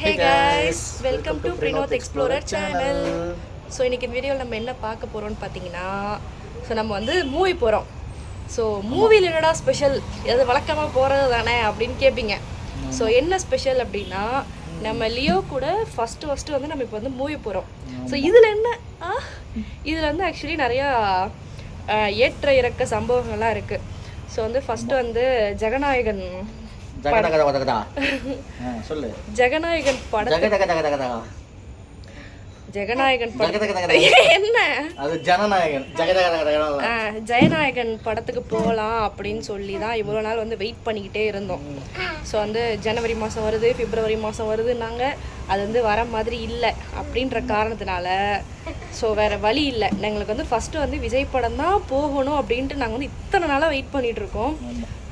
Hey guys, welcome to Prinoth Explorer channel. So இன்னைக்கு இந்த வீடியோவில் நம்ம என்ன பார்க்க போறோம்னு பார்த்தீங்கன்னா நம்ம வந்து மூவி போகிறோம். ஸோ மூவியில் என்னடா ஸ்பெஷல், எது வழக்கமாக போகிறது தானே அப்படின்னு கேட்பீங்க. ஸோ என்ன ஸ்பெஷல் அப்படின்னா நம்ம லியோ கூட ஃபஸ்ட்டு வந்து நம்ம இப்போ வந்து மூவி போகிறோம். ஸோ இதில் என்ன இதில் வந்து ஆக்சுவலி நிறையா ஏற்ற இறக்க சம்பவங்கள்லாம் இருக்குது. ஸோ வந்து ஃபஸ்ட்டு வந்து ஜெகநாயகன் ஜெயநாயகன் படத்துக்கு போகலாம் அப்படின்னு சொல்லி தான் இவ்வளோ நாள் வந்து வெயிட் பண்ணிக்கிட்டே இருந்தோம். ஸோ வந்து ஜனவரி மாதம் வருது, பிப்ரவரி மாதம் வருதுன்னாங்க. அது வந்து வர மாதிரி இல்லை அப்படின்ற காரணத்தினால ஸோ வேறு வழி இல்லை. எங்களுக்கு வந்து ஃபஸ்ட்டு வந்து விஜய் படம் தான் போகணும் அப்படின்ட்டு நாங்கள் வந்து இத்தனை நாளாக வெயிட் பண்ணிகிட்டு இருக்கோம்.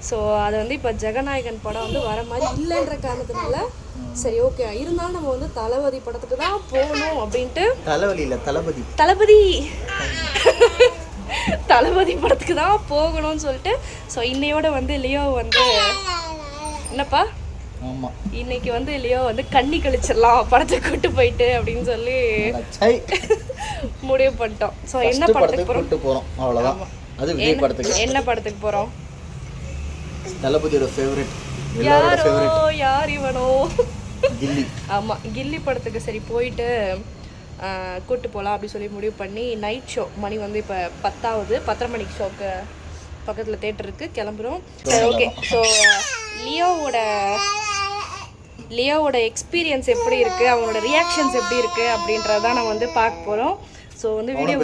ஸோ அது வந்து இப்போ ஜெகநாயகன் படம் வந்து வர மாதிரி இல்லைன்ற காரணத்தினால சரி ஓகே, இருந்தாலும் நம்ம வந்து தளபதி படத்துக்கு தான் போகணும் அப்படின்ட்டு தளபதி படத்துக்கு தான் போகணும்னு சொல்லிட்டு ஸோ இன்னையோட வந்து லியோ வந்து என்னப்பா இன்னைக்கு வந்து லியோ வந்து கண்ணி கழிச்சிடலாம் படத்தை கூட்டு போயிட்டு அப்படின்னு சொல்லி முடிவு பண்ணிட்டோம். ஸோ என்ன படத்துக்கு போகிறோம்? அவ்வளோதான். என்ன படத்துக்கு போகிறோம்? தளபதியோட ஃபேவரட், யார் இவனோ கில்லி. ஆமாம், கில்லி படத்துக்கு சரி போயிட்டு கூட்டு போகலாம் அப்படி சொல்லி முடிவு பண்ணி நைட் ஷோ மணி வந்து இப்போ 10:10 மணிக்கு ஷோக்கு பக்கத்தில் தேட்டருக்கு கிளம்புறோம். சரி ஓகே. ஸோ லியோவோட எக்ஸ்பீரியன்ஸ் எப்படி இருக்குது, அவனோட ரியாக்ஷன்ஸ் எப்படி இருக்குது அப்படின்றதான் நம்ம வந்து பார்க்க போகிறோம். ஸோ வந்து வீடியோ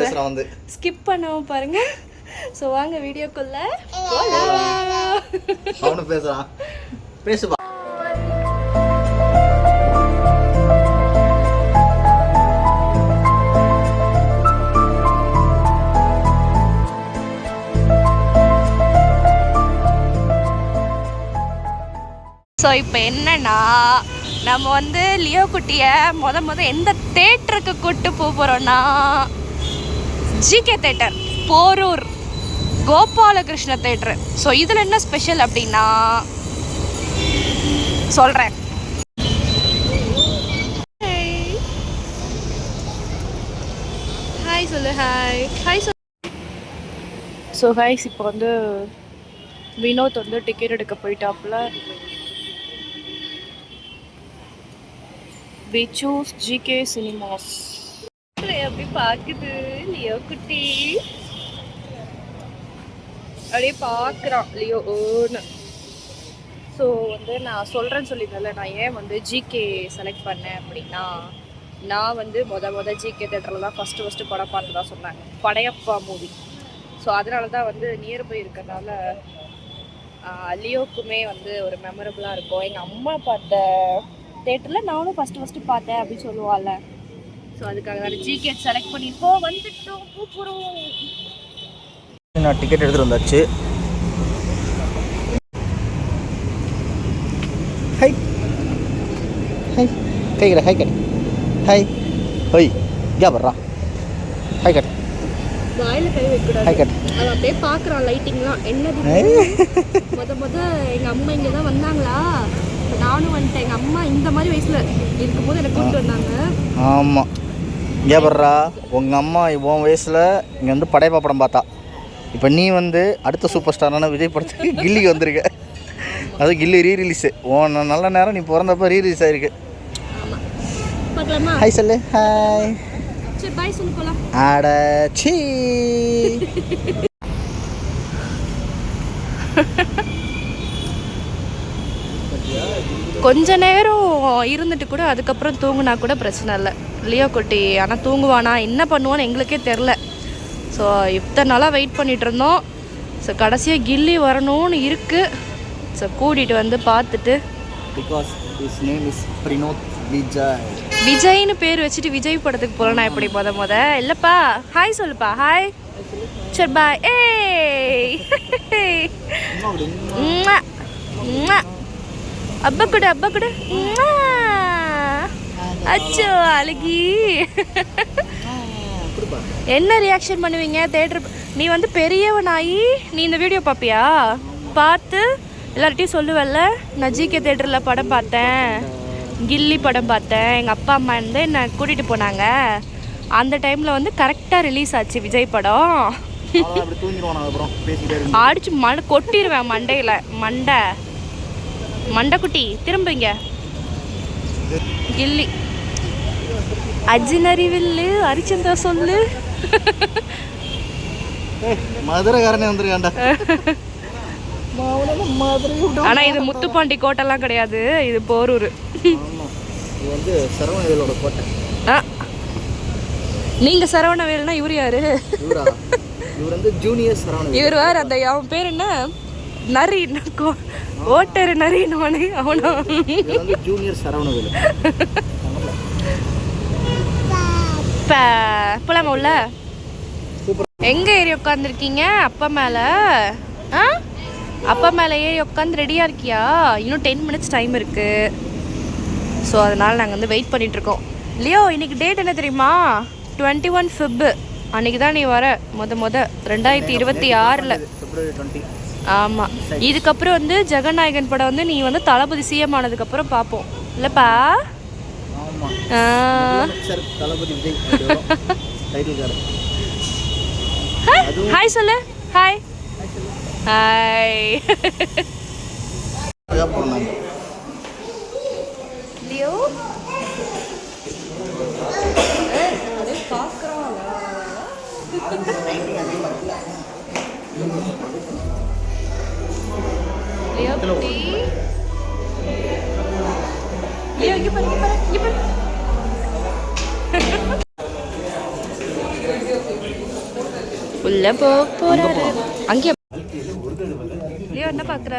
ஸ்கிப் பண்ணாமல் பாருங்கள். ஸோ வாங்க வீடியோக்குள்ள பேசுறான் பேசுவா. ஸோ இப்போ என்னன்னா நம்ம வந்து லியோ குட்டியை முத எந்த தேட்டருக்கு கூப்பிட்டு போகிறோன்னா GK theatre, Porur Gopalakrishna theatre. So இதில் என்ன ஸ்பெஷல் அப்படின்னா சொல்கிறேன். ஹாய் சொல்லு. ஹாய் சொல்லு. ஸோ ஹாய்ஸ், இப்போ வந்து வினோத் வந்து டிக்கெட் எடுக்க போயிட்டாப்புல. We choose GK Cinemas. எப்படி பார்க்குது லியோ குட்டி, அப்படியே பார்க்குறான் லியோ ஓன்னு. ஸோ வந்து நான் சொல்கிறேன்னு சொல்லியிருந்தேன்ல, நான் ஏன் வந்து ஜிகே செலக்ட் பண்ணேன் அப்படின்னா, நான் வந்து மொதல் ஜிகே தேட்டரில் தான் ஃபஸ்ட்டு படம் பார்த்து தான் சொன்னேன், படையப்பா மூவி. ஸோ அதனால தான் வந்து நியர்பை இருக்கிறதுனால லியோக்குமே வந்து ஒரு மெமரபுளாக இருக்கும். எங்கள் அம்மா பார்த்த தேட்டரில் நானும் ஃபஸ்ட்டு பார்த்தேன் அப்படின்னு சொல்லுவாள்ல. ஸோ அதுக்காக தான் ஜிகே செலக்ட் பண்ணியிருக்கோம். வந்துட்டோம், கூப்பிடுறோம். நான் டிக்கெட் எடுத்துகிட்டு வந்தாச்சு. ஹாய் ஹாய் கை கட்ட, ஹாய் கட், ஹாய் ஹோய் கே பர்றா, ஹாய் கட், வாயில் கை வைக்கூடாது. Hi cut. அவன் அப்படியே பார்க்குறான் லைட்டிங்லாம். என்னது முத எங்கள் அம்மா இங்கே தான் வந்தாங்களா, நானும் வந்துட்டேன். எங்கள் அம்மா இந்த மாதிரி வயசில் இருக்கும்போது எனக்கு கூப்பிட்டு வந்தாங்க. ஆமாம், இங்கே பர்றா, உங்கள் அம்மா உன் வயசில் இங்கே வந்து படையப்பா படம் பார்த்தா. இப்போ நீ வந்து அடுத்த சூப்பர் ஸ்டாரான விஜய் படத்துக்கு கில்லிக்கு வந்திருக்க. அது கில்லி ரீரிலீஸு. நல்ல நேரம் நீ பிறந்தப்போ ரீரிலீஸ் ஆகிருக்கு. ஹாய் சொல்லு. ஹாய். சரி பாய் சொல்லு, போலாம். அடச்சி கொஞ்ச நேரம் இருந்துட்டு கூட அதுக்கப்புறம் தூங்குனா கூட பிரச்சனை இல்லை லியோ குட்டி. ஆனால் தூங்குவானா என்ன பண்ணுவான்னு எங்களுக்கே தெரில. ஸோ இத்தனை நாளாக வெயிட் பண்ணிகிட்டு இருந்தோம். ஸோ கடைசியாக கில்லி வரணும்னு இருக்குது. ஸோ கூட்டிகிட்டு வந்து பார்த்துட்டு, because his name is Prinoth Vijay, விஜய்னு பேர் வச்சுட்டு விஜய் படத்துக்கு போகலாம். எப்படி முத இல்லைப்பா. ஹாய் சொல்லுப்பா. ஹாய். சரி பாய். ஏய் அப்பா கூட அச்சோ அழகி. என்ன ரியாக்ஷன் பண்ணுவீங்க தேட்டர்? நீ வந்து பெரியவனாயி நீ இந்த வீடியோ பார்ப்பியா? பார்த்து எல்லார்ட்டையும் சொல்லுவல்ல, நான் ஜிகே தேட்டரில் படம் பார்த்தேன், கில்லி படம் பார்த்தேன். எங்கள் அப்பா அம்மா வந்து என்னை கூட்டிகிட்டு போனாங்க. அந்த டைமில் வந்து கரெக்டாக ரிலீஸ் ஆச்சு விஜய் படம். அடிச்சு மண்டை கொட்டிடுவேன் மண்டையில். மண்டை குட்டி திரும்பிங்க. கில்லி அஜினரி வில்லு ஹரிச்சந்திரா சொல்லு. மதுரைக்காரனே வந்துருக்காண்டா. ஆனா இது முத்துப்பாண்டி கோட்டைலாம் கிடையாது, இது போரூர். இது வந்து சரவணவேலோட கோட்டை. நீங்க சரவணவேல்னா இவர் யாரு? இவர் வந்து ஜூனியர் சரவணவேல். இவர் வேற அந்த அவன் பேர் என்ன நரி ஓட்டர் நரின்னு அவனா? இவர் வந்து ஜூனியர் சரவணவேல். போலாமா உள்ள? எங்க ஏறி உட்காந்துருக்கீங்க? அப்பா மேல? அப்பா மேலே ஏறி உட்காந்து ரெடியாக இருக்கியா? இன்னும் 10 minutes டைம் இருக்குது. ஸோ அதனால் நாங்கள் வந்து வெயிட் பண்ணிகிட்ருக்கோம். லியோ இன்னைக்கு டேட் என்ன தெரியுமா? 21 Feb. அன்றைக்கி தான் நீ வர முத 2026. ஆமாம். இதுக்கப்புறம் வந்து ஜெகநாயகன் படம் வந்து நீ வந்து தளபதி சிஎம் ஆனதுக்கப்புறம் பார்ப்போம் இல்லைப்பா? ஹாய் சொல்லு. Hi hi. லியோ லியோ குட்டி. லியோ இங்க பாரு, இங்க பாரு, இங்க பாரு. உள்ள போறாரு. அங்கே லியோ என்ன பாக்குற?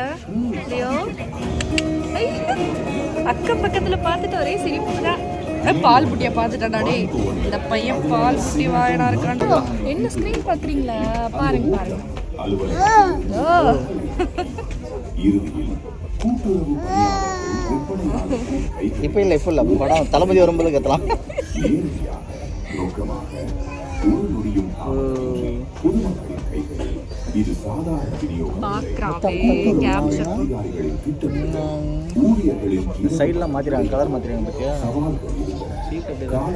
லியோ அக்கம் பக்கத்துல பார்த்துட்டு ஒரே சிரிப்பு தான். பால் புட்டியா பார்த்துட்டா டே. இந்த பையன் பால் புட்டி வாயனா இருக்கான். என்ன ஸ்கிரீன் பாக்குறீங்களா? பாருங்க பாருங்க. இப்போ இல்லை, இப்போ இல்லை. படம் தளபதி வரும்போது கத்தலாம். சைட்லாம் மாற்றிடுறாங்க, கலர் மாற்றிடுறாங்க. பற்றியா சீட் அப்படி தான்.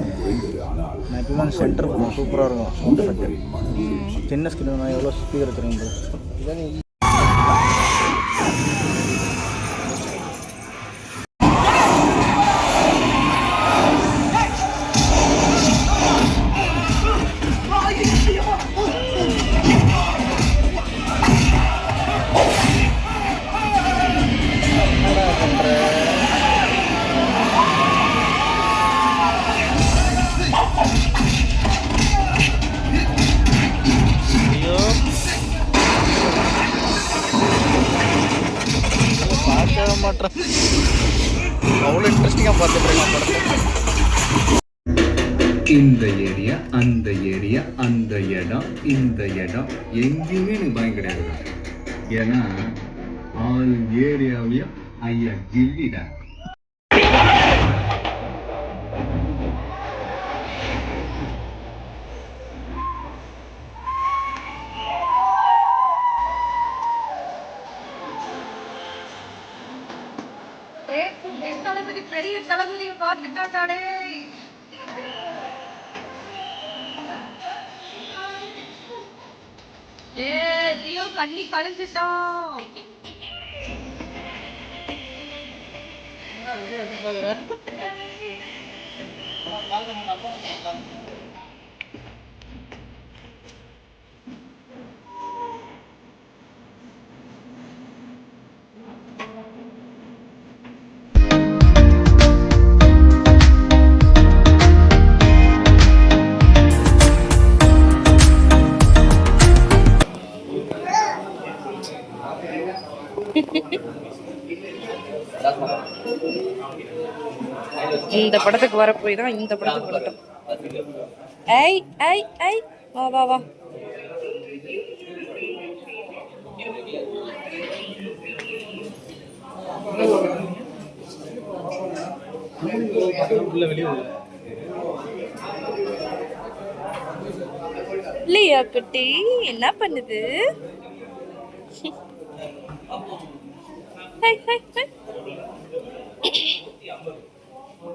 நான் இப்போ தான் சென்டர் போகணும். சூப்பராக இருக்கும். சவுண்ட் எஃபெக்ட் சின்ன ஸ்கிரீன் எவ்வளோ ஸ்பீக்கர் தெரியும். அவ்வளோ இன்ட்ரெஸ்டிங்காக பார்த்துட்டு இந்த ஏரியா அந்த ஏரியா அந்த இடம் இந்த இடம் எங்கேயுமே எனக்கு பயம் கிடையாது. ஏன்னா ஆல் ஏரியாவையும் ஐயா கில்லிடா. பெரிய தளபதியை பார்த்துட்டாடே. லியோ கண்ணி கலந்துட்டோம். இந்த படத்துக்கு வர போய் தான் இந்த படத்துக்கு வந்துட்டோம். ஐய் ஐய் ஐய் வா வா வா. லியா குட்டி என்ன பண்ணுது? High high high. So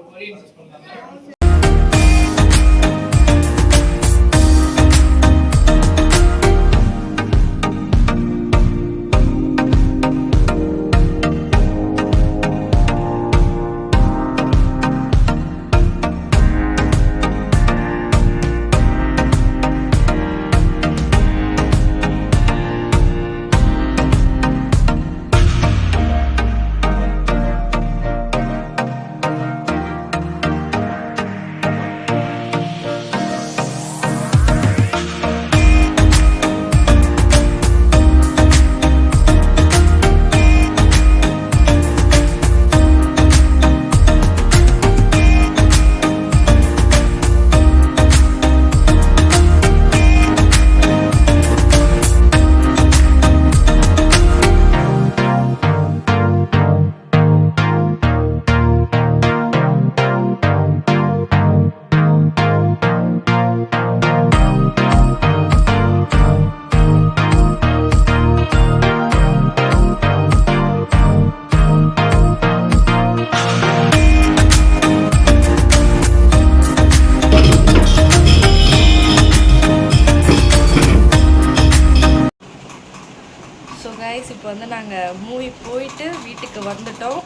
guys இப்போ வந்து நாங்கள் மூவி போயிட்டு வீட்டுக்கு வந்துட்டோம்.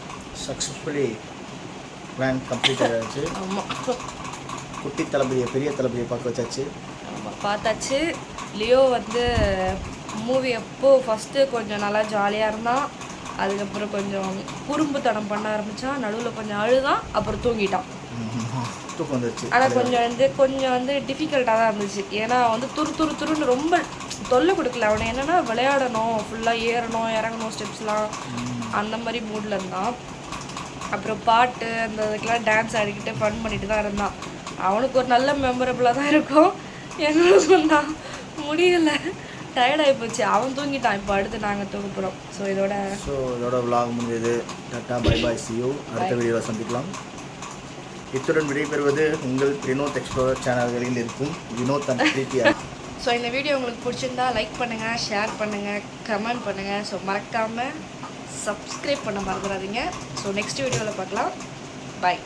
சக்ஸஸ்ஃபுல்லி பிளான் கம்ப்ளீட் ஆகிடுச்சு. ஆமாம் குட்டி தளபதியை பெரிய தளபதியை பார்க்க வச்சாச்சு. ஆமாம் பார்த்தாச்சு. லியோ வந்து மூவி அப்போ ஃபஸ்ட்டு கொஞ்சம் நல்லா ஜாலியாக இருந்தான். அதுக்கப்புறம் கொஞ்சம் குறும்புத்தனம் பண்ண ஆரம்பித்தான். நடுவில் கொஞ்சம் அழுதான், அப்புறம் தூங்கிட்டான். தூக்கம் வந்துருச்சு. ஆனால் கொஞ்சம் வந்து டிஃபிகல்ட்டாக தான் இருந்துச்சு. ஏன்னா வந்து துருன்னு ரொம்ப தொல்லை கொடுக்கல. அவனை என்னென்னா விளையாடணும், ஃபுல்லாக ஏறணும் இறங்கணும் ஸ்டெப்ஸ்லாம் அந்த மாதிரி மூடில் இருந்தான். அப்புறம் பாட்டு அந்த இதுக்கெலாம் டான்ஸ் ஆடிக்கிட்டு ஃபன் பண்ணிட்டு தான் இருந்தான். அவனுக்கு ஒரு நல்ல மெமரபுளாக தான் இருக்கும். எங்களுக்கும் தான் முடியலை, டயர்டாகி போச்சு. அவன் தூங்கிட்டான். இப்போ அடுத்து நாங்கள் தூங்க போகிறோம். ஸோ இதோட vlog முடிஞ்சது. Tata bye bye, see you. அடுத்த வீடியோவில் சந்திக்கலாம். இத்துடன் விடைபெறுவது உங்கள் வினோத் எக்ஸ்ப்ளோரர் சேனல்களில் இருக்கும் வினோத் அண்ட் பிரீத்தியா. ஸோ இந்த வீடியோ உங்களுக்கு பிடிச்சிருந்தா லைக் பண்ணுங்கள், ஷேர் பண்ணுங்கள், கமெண்ட் பண்ணுங்கள். ஸோ மறக்காமல் சப்ஸ்கிரைப் பண்ண மறந்துடாதீங்க. ஸோ நெக்ஸ்ட் வீடியோவில் பார்க்கலாம். பாய்.